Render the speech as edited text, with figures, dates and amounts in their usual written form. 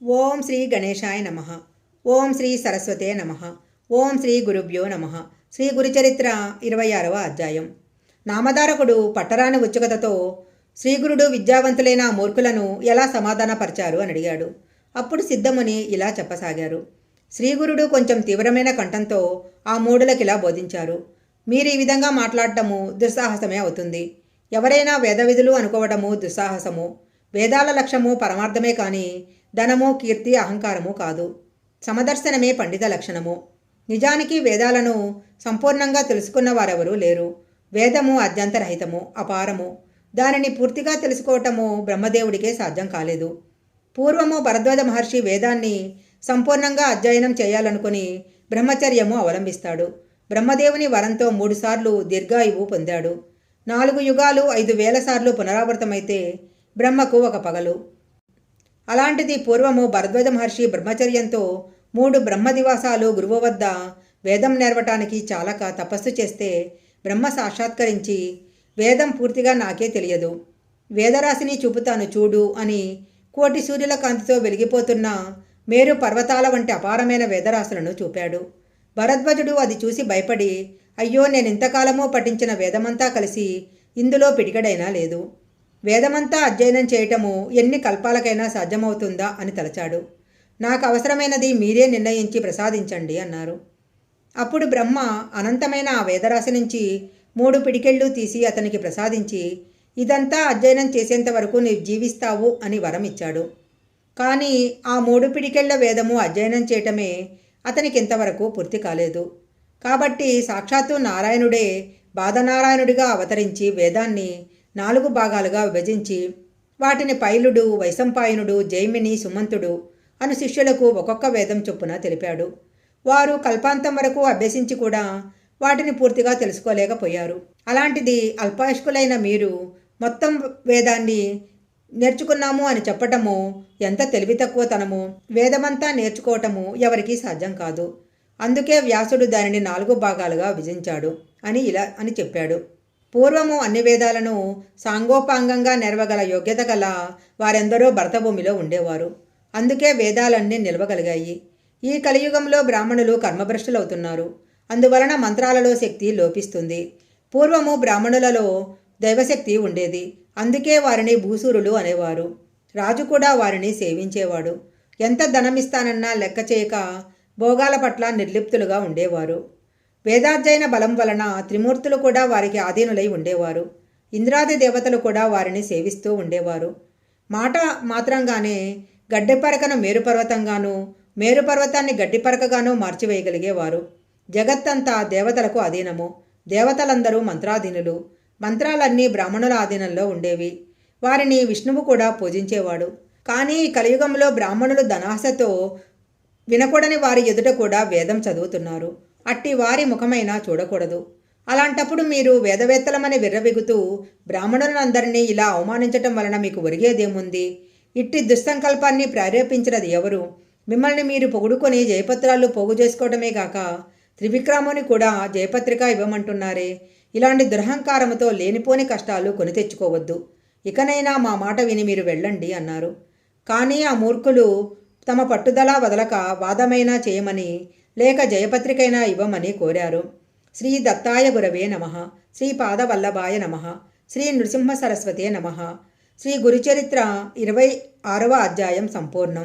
ఓం శ్రీ గణేశాయ నమః. ఓం శ్రీ సరస్వతే నమః. ఓం శ్రీ గురుభ్యో నమః. శ్రీ గురుచరిత్ర 26వ అధ్యాయం. నామధారకుడు పట్టరాని ఉత్సుకతతో శ్రీగురుడు విద్యావంతులైన మూర్ఖులను ఎలా సమాధానపరిచారు అని అడిగాడు. అప్పుడు సిద్ధముని ఇలా చెప్పసాగారు. శ్రీగురుడు కొంచెం తీవ్రమైన కంఠంతో ఆ మూఢులకిలా బోధించారు. మీరు ఈ విధంగా మాట్లాడటము దుస్సాహసమే అవుతుంది. ఎవరైనా వేదవిధులు అనుకోవటము దుస్సాహసము. వేదాల లక్ష్యము పరమార్థమే కానీ ధనము, కీర్తి, అహంకారము కాదు. సమదర్శనమే పండిత లక్షణము. నిజానికి వేదాలను సంపూర్ణంగా తెలుసుకున్న వారెవరూ లేరు. వేదము అద్యంతరహితము, అపారము. దానిని పూర్తిగా తెలుసుకోవటము బ్రహ్మదేవుడికే సాధ్యం కాలేదు. పూర్వము భరద్వాజ మహర్షి వేదాన్ని సంపూర్ణంగా అధ్యయనం చేయాలనుకుని బ్రహ్మచర్యము అవలంబిస్తాడు. బ్రహ్మదేవుని వరంతో 3 సార్లు దీర్ఘాయువు పొందాడు. 4 యుగాలు 5,000 సార్లు పునరావృతమైతే బ్రహ్మకు ఒక పగలు. అలాంటిది పూర్వము భరద్వాజ మహర్షి బ్రహ్మచర్యంతో 3 బ్రహ్మదివాసాలు గురువు వద్ద వేదం నేర్వటానికి చాలక తపస్సు చేస్తే బ్రహ్మ సాక్షాత్కరించి వేదం పూర్తిగా నాకే తెలియదు, వేదరాశిని చూపుతాను చూడు అని కోటి సూర్యుల కాంతితో వెలిగిపోతున్న మేరు పర్వతాల వంటి అపారమైన వేదరాశులను చూపాడు. భరద్వాజుడు అది చూసి భయపడి, అయ్యో, నేనింతకాలమూ పఠించిన వేదమంతా కలిసి ఇందులో పిడికడైనా లేదు. వేదమంతా అధ్యయనం చేయటము ఎన్ని కల్పాలకైనా సాధ్యమవుతుందా అని తలచాడు. నాకు అవసరమైనది మీరే నిర్ణయించి ప్రసాదించండి అన్నారు. అప్పుడు బ్రహ్మ అనంతమైన ఆ వేదరాశి నుంచి 3 పిడికెళ్ళు తీసి అతనికి ప్రసాదించి, ఇదంతా అధ్యయనం చేసేంత వరకు నీవు జీవిస్తావు అని వరం ఇచ్చాడు. కానీ ఆ 3 పిడికెళ్ల వేదము అధ్యయనం చేయటమే అతనికి ఇంతవరకు పూర్తి కాలేదు. కాబట్టి సాక్షాత్తు నారాయణుడే బాధనారాయణుడిగా అవతరించి వేదాన్ని 4 భాగాలుగా విభజించి వాటిని పైలుడు, వైశంపాయనుడు, జైమిని, సుమంతుడు అను శిష్యులకు ఒక్కొక్క వేదం చొప్పున తెలిపాడు. వారు కల్పాంతం వరకు అభ్యసించి కూడా వాటిని పూర్తిగా తెలుసుకోలేకపోయారు. అలాంటిది అల్పాయుష్కులైన మీరు మొత్తం వేదాన్ని నేర్చుకున్నాము అని చెప్పటము ఎంత తెలివి తక్కువతనము. వేదమంతా నేర్చుకోవటము ఎవరికీ సాధ్యం కాదు. అందుకే వ్యాసుడు దానిని 4 భాగాలుగా విభజించాడు అని చెప్పాడు. పూర్వము అన్ని వేదాలను సాంగోపాంగంగా నెరవగల యోగ్యత గల వారెందరో భరతభూమిలో ఉండేవారు. అందుకే వేదాలన్నీ నిలవగలిగాయి. ఈ కలియుగంలో బ్రాహ్మణులు కర్మభ్రష్టులవుతున్నారు. అందువలన మంత్రాలలో శక్తి లోపిస్తుంది. పూర్వము బ్రాహ్మణులలో దైవశక్తి ఉండేది. అందుకే వారిని భూసూరులు అనేవారు. రాజు కూడా వారిని సేవించేవాడు. ఎంత ధనమిస్తానన్నా లెక్క చేయక భోగాల పట్ల నిర్లిప్తులుగా ఉండేవారు. వేదాధ్యయన బలం వలన త్రిమూర్తులు కూడా వారికి ఆధీనులై ఉండేవారు. ఇంద్రాది దేవతలు కూడా వారిని సేవిస్తూ ఉండేవారు. మాట మాత్రంగానే గడ్డిపరకను మేరుపర్వతంగాను, మేరుపర్వతాన్ని గడ్డిపరకగాను మార్చివేయగలిగేవారు. జగత్తంతా దేవతలకు అధీనము. దేవతలందరూ మంత్రాధీనులు. మంత్రాలన్నీ బ్రాహ్మణుల ఆధీనంలో ఉండేవి. వారిని విష్ణువు కూడా పూజించేవాడు. కానీ ఈ కలియుగంలో బ్రాహ్మణులు ధనాశతో వినకూడని వారి ఎదుట కూడా వేదం చదువుతున్నారు. అట్టి వారి ముఖమైనా చూడకూడదు. అలాంటప్పుడు మీరు వేదవేత్తలమని విర్రవిగుతూ బ్రాహ్మణులందరినీ ఇలా అవమానించటం వలన మీకు ఒరిగేదేముంది? ఇట్టి దుస్సంకల్పాన్ని ప్రేరేపించినది ఎవరు? మిమ్మల్ని మీరు పొగుడుకొని జయపత్రాలు పోగు చేసుకోవడమే గాక త్రివిక్రముని కూడా జయపత్రిక ఇవ్వమంటున్నారే. ఇలాంటి దురహంకారముతో లేనిపోని కష్టాలు కొని తెచ్చుకోవద్దు. ఇకనైనా మా మాట విని మీరు వెళ్ళండి అన్నారు. కానీ ఆ మూర్ఖులు తమ పట్టుదల వదలక వాదమైనా చేయమని లేక జయపత్రికైనా ఇవ్వమని కోరారు. శ్రీ దత్తాయ గురవే నమః. శ్రీ పాదవల్లభాయ నమః. శ్రీ నృసింహ సరస్వతే నమః. శ్రీ గురుచరిత్ర 26వ అధ్యాయం సంపూర్ణం.